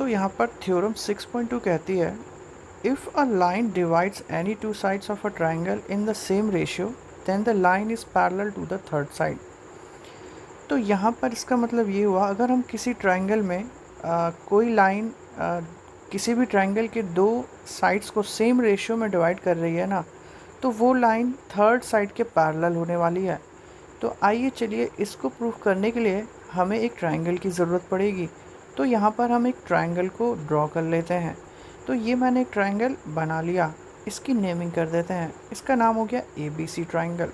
तो यहाँ पर थ्योरम 6.2 कहती है, if a line divides any two sides of a triangle in the same ratio then the line is parallel to the third side. तो यहाँ पर इसका मतलब ये हुआ, अगर हम किसी ट्राइंगल में कोई लाइन किसी भी ट्राइंगल के दो साइड्स को सेम रेशियो में डिवाइड कर रही है ना, तो वो लाइन थर्ड साइड के पैरेलल होने वाली है। तो आइए चलिए इसको प्रूव करने के लिए हमें एक ट्राइंगल की ज़रूरत पड़ेगी। तो यहाँ पर हम एक ट्राइंगल को ड्रॉ कर लेते हैं। तो ये मैंने एक ट्राइंगल बना लिया, इसकी नेमिंग कर देते हैं, इसका नाम हो गया ABC ट्राइंगल।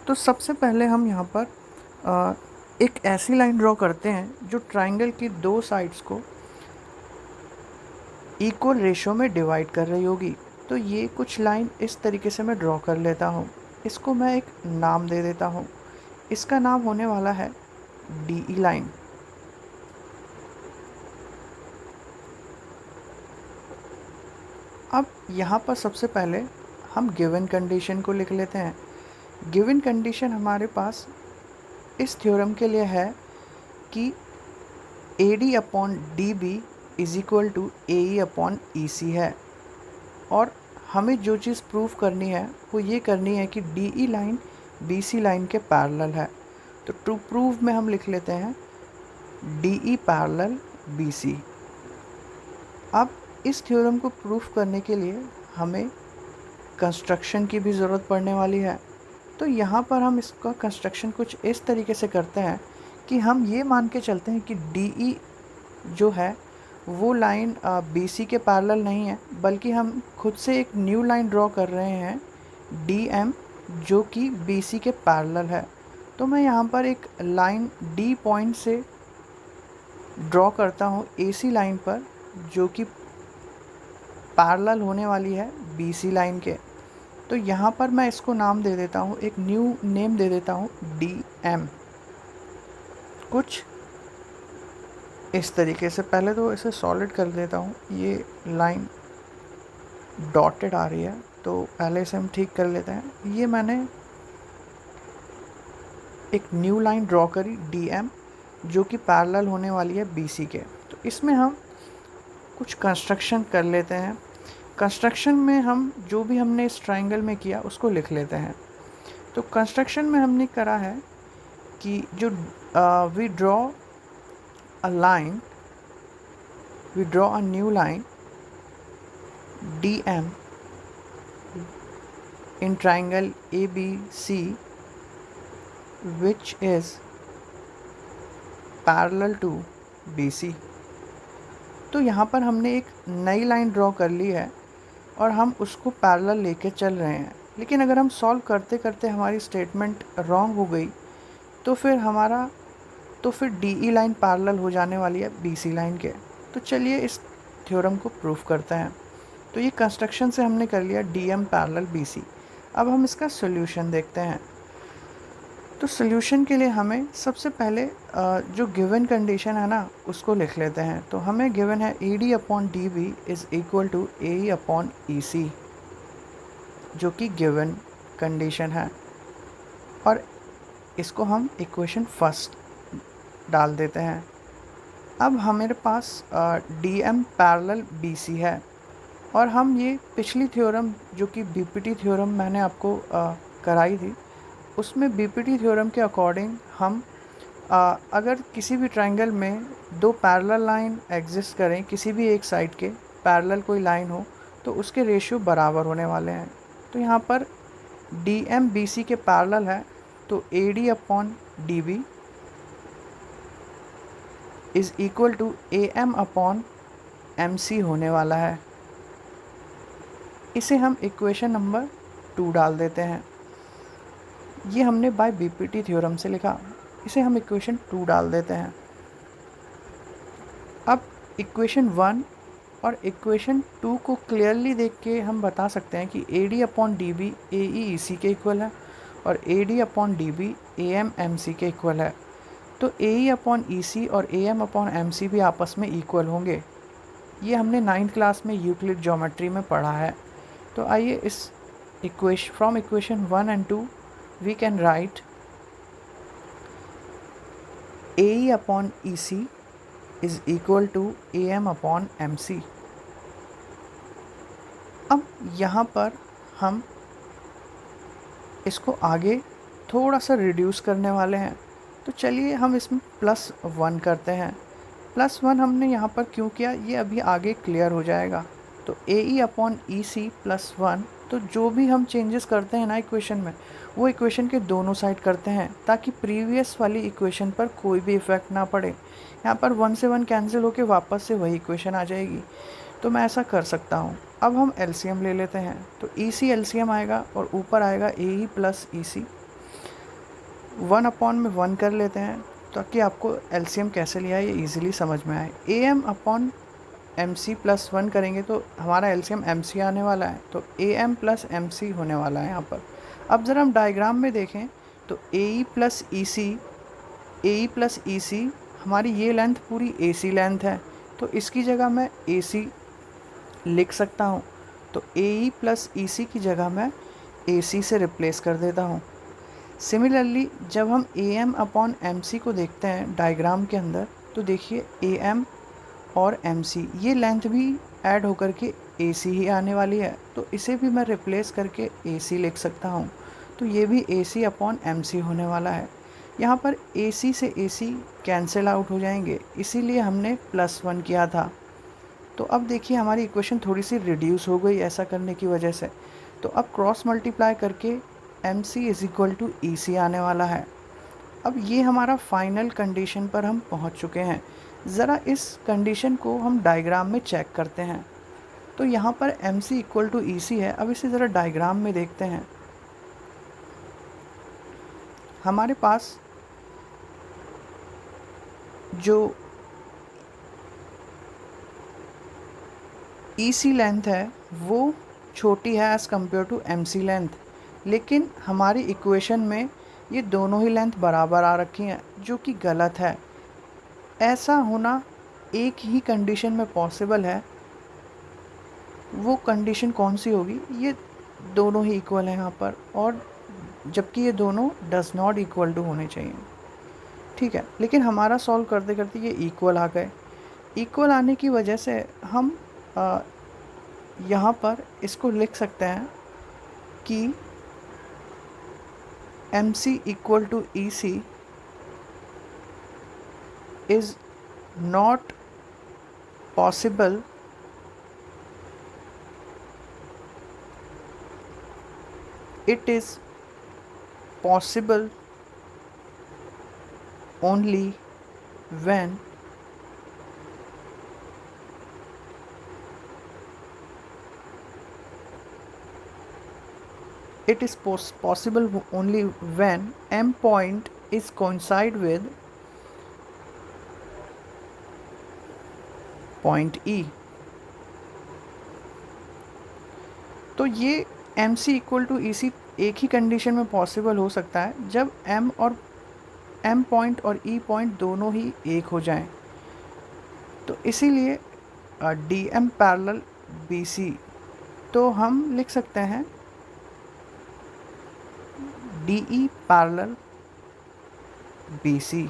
तो सबसे पहले हम यहाँ पर एक ऐसी लाइन ड्रॉ करते हैं जो ट्राइंगल की दो साइड्स को इक्वल रेशो में डिवाइड कर रही होगी। तो ये कुछ लाइन इस तरीके से मैं ड्रॉ कर लेता हूँ। इसको मैं एक नाम दे देता हूँ, इसका नाम होने वाला है DE लाइन। अब यहाँ पर सबसे पहले हम गिवन कंडीशन को लिख लेते हैं। गिवन कंडीशन हमारे पास इस थ्योरम के लिए है कि AD upon DB is equal to AE upon EC है, और हमें जो चीज़ प्रूव करनी है वो ये करनी है कि DE लाइन BC लाइन के पैरेलल है। तो टू प्रूव में हम लिख लेते हैं DE पैरेलल BC। अब इस थ्योरम को प्रूव करने के लिए हमें कंस्ट्रक्शन की भी ज़रूरत पड़ने वाली है। तो यहाँ पर हम इसका कंस्ट्रक्शन कुछ इस तरीके से करते हैं कि हम ये मान के चलते हैं कि DE जो है वो लाइन BC के पैरेलल नहीं है, बल्कि हम खुद से एक न्यू लाइन ड्रॉ कर रहे हैं DM, जो कि BC के पैरेलल है। तो मैं यहाँ पर एक लाइन D पॉइंट से ड्रॉ करता हूँ AC लाइन पर, जो कि पैरेलल होने वाली है BC लाइन के। तो यहाँ पर मैं इसको नाम दे देता हूँ, एक न्यू नेम दे देता हूँ DM। कुछ इस तरीके से पहले तो इसे सॉलिड कर देता हूँ, ये लाइन डॉटेड आ रही है तो पहले से हम ठीक कर लेते हैं। ये मैंने एक न्यू लाइन ड्रॉ करी DM, जो कि पैरेलल होने वाली है BC के। तो इसमें हम कुछ कंस्ट्रक्शन कर लेते हैं। कंस्ट्रक्शन में हम जो भी हमने इस ट्राइंगल में किया उसको लिख लेते हैं। तो कंस्ट्रक्शन में हमने करा है कि जो we draw a new line DM in triangle ABC which is parallel to BC। तो यहाँ पर हमने एक नई लाइन ड्रॉ कर ली है और हम उसको पैरेलल लेके चल रहे हैं। लेकिन अगर हम सॉल्व करते करते हमारी स्टेटमेंट रॉन्ग हो गई तो फिर DE लाइन पैरेलल हो जाने वाली है BC लाइन के। तो चलिए इस थ्योरम को प्रूव करते हैं। तो ये कंस्ट्रक्शन से हमने कर लिया DM पैरेलल BC। अब हम इसका सोल्यूशन देखते हैं। तो सोल्यूशन के लिए हमें सबसे पहले जो गिवन कंडीशन है ना उसको लिख लेते हैं। तो हमें गिवन है AD upon DB is equal to AE upon EC, जो कि गिवन कंडीशन है, और इसको हम इक्वेशन फर्स्ट डाल देते हैं। अब हमारे पास DM पैरेलल BC है, और हम ये पिछली थ्योरम जो कि BPT थ्योरम मैंने आपको कराई थी, उसमें BPT थ्योरम के अकॉर्डिंग हम अगर किसी भी ट्राइंगल में दो पैरेलल लाइन एग्जिस्ट करें, किसी भी एक साइड के पैरेलल कोई लाइन हो, तो उसके रेशियो बराबर होने वाले हैं। तो यहाँ पर DM BC के पैरेलल है, तो AD upon DB is equal to AM upon MC होने वाला है। इसे हम इक्वेशन नंबर 2 डाल देते हैं। ये हमने बाय BPT थ्योरम से लिखा, इसे हम इक्वेशन 2 डाल देते हैं। अब इक्वेशन 1 और इक्वेशन 2 को क्लियरली देख के हम बता सकते हैं कि AD upon DB AE EC के इक्वल है, और AD upon DB AM MC के इक्वल है। तो AE अपॉन EC और AM अपॉन MC भी आपस में इक्वल होंगे। ये हमने 9th क्लास में यूक्लिड ज्योमेट्री में पढ़ा है। तो आइए इस from equation 1 and 2 we can write AE upon EC is equal to A M upon M C. अब यहाँ पर हम इसको आगे थोड़ा सा रिड्यूस करने वाले हैं, तो चलिए हम इसमें +1 करते हैं। +1 हमने यहाँ पर क्यों किया, ये अभी आगे क्लियर हो जाएगा। तो ए ई अपॉन ई सी +1, तो जो भी हम चेंजेस करते हैं ना इक्वेशन में, वो इक्वेशन के दोनों साइड करते हैं ताकि प्रीवियस वाली इक्वेशन पर कोई भी इफ़ेक्ट ना पड़े। यहाँ पर 1 से 1 कैंसिल होकर वापस से वही इक्वेशन आ जाएगी, तो मैं ऐसा कर सकता हूँ। अब हम एलसीएम ले लेते हैं, तो ई सी एलसीएम आएगा और ऊपर आएगा ए ई प्लस ई सी। 1 अपॉन में 1 कर लेते हैं ताकि आपको एलसीएम कैसे लिया है ये इजीली समझ में आए। A M upon M C +1 करेंगे तो हमारा एलसीएम एम सी आने वाला है, तो A M plus M C होने वाला है यहाँ पर। अब ज़रा हम डायग्राम में देखें तो ए ई प्लस ई सी हमारी ये लेंथ पूरी ए सी लेंथ है, तो इसकी जगह मैं ए सी लिख सकता हूँ। तो ए ई प्लस ई सी की जगह मैं ए सी से रिप्लेस कर देता हूँ। सिमिलरली जब हम A M upon M C को देखते हैं डायग्राम के अंदर, तो देखिए ए एम और एम सी ये लेंथ भी ऐड होकर के ए सी ही आने वाली है, तो इसे भी मैं रिप्लेस करके ए सी लिख सकता हूँ। तो ये भी ए सी अपॉन एम सी होने वाला है। यहाँ पर ए सी से ए सी कैंसिल आउट हो जाएंगे, इसीलिए हमने +1 किया था। तो अब देखिए हमारी इक्वेशन थोड़ी सी रिड्यूस हो गई ऐसा करने की वजह से। तो अब क्रॉस मल्टीप्लाई करके M C is equal to E C आने वाला है। अब ये हमारा फाइनल कंडीशन पर हम पहुंच चुके हैं। ज़रा इस कंडीशन को हम डायग्राम में चेक करते हैं। तो यहाँ पर M C equal to E सी है। अब इसे ज़रा डायग्राम में देखते हैं। हमारे पास जो ई सी लेंथ है वो छोटी है as compare to M C length, लेकिन हमारी इक्वेशन में ये दोनों ही लेंथ बराबर आ रखी हैं, जो कि गलत है। ऐसा होना एक ही कंडीशन में पॉसिबल है। वो कंडीशन कौन सी होगी, ये दोनों ही इक्वल हैं यहाँ पर, और जबकि ये दोनों डज़ नॉट इक्वल टू होने चाहिए। ठीक है, लेकिन हमारा सॉल्व करते करते ये इक्वल आ गए। इक्वल आने की वजह से हम यहाँ पर इसको लिख सकते हैं कि M C equal to E C is not possible it is possible only when it is possible only when m point is coincide with point E। तो ये M C equal to E सी एक ही condition में possible हो सकता है जब M point और ई point दोनों ही एक हो जाएं। तो इसीलिए D M parallel B C, तो हम लिख सकते हैं D E parallel B C.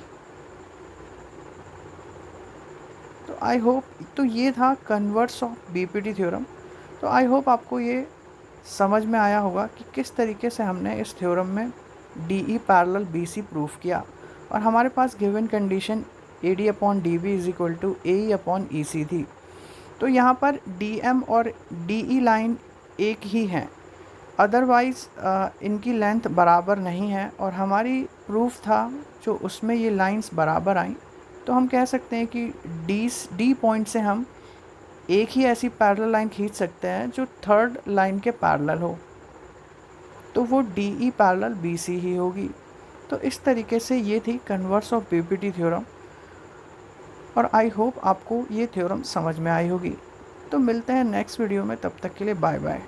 तो आई होप, तो ये था कन्वर्स ऑफ बीपीटी थ्योरम। तो आई होप आपको ये समझ में आया होगा कि किस तरीके से हमने इस थ्योरम में D E parallel B C proof किया, और हमारे पास given condition A D upon D B is equal to A E upon E C थी। तो यहाँ पर डी एम और डी ई लाइन एक ही हैं, अदरवाइज़ इनकी लेंथ बराबर नहीं है, और हमारी प्रूफ था जो उसमें ये लाइंस बराबर आईं। तो हम कह सकते हैं कि डी पॉइंट से हम एक ही ऐसी पैरेलल लाइन खींच सकते हैं जो थर्ड लाइन के पैरेलल हो, तो वो D E parallel B C ही होगी। तो इस तरीके से ये थी कन्वर्स ऑफ बीपीटी थ्योरम, और आई होप आपको ये थ्योरम समझ में आई होगी। तो मिलते हैं नेक्स्ट वीडियो में, तब तक के लिए बाय बाय।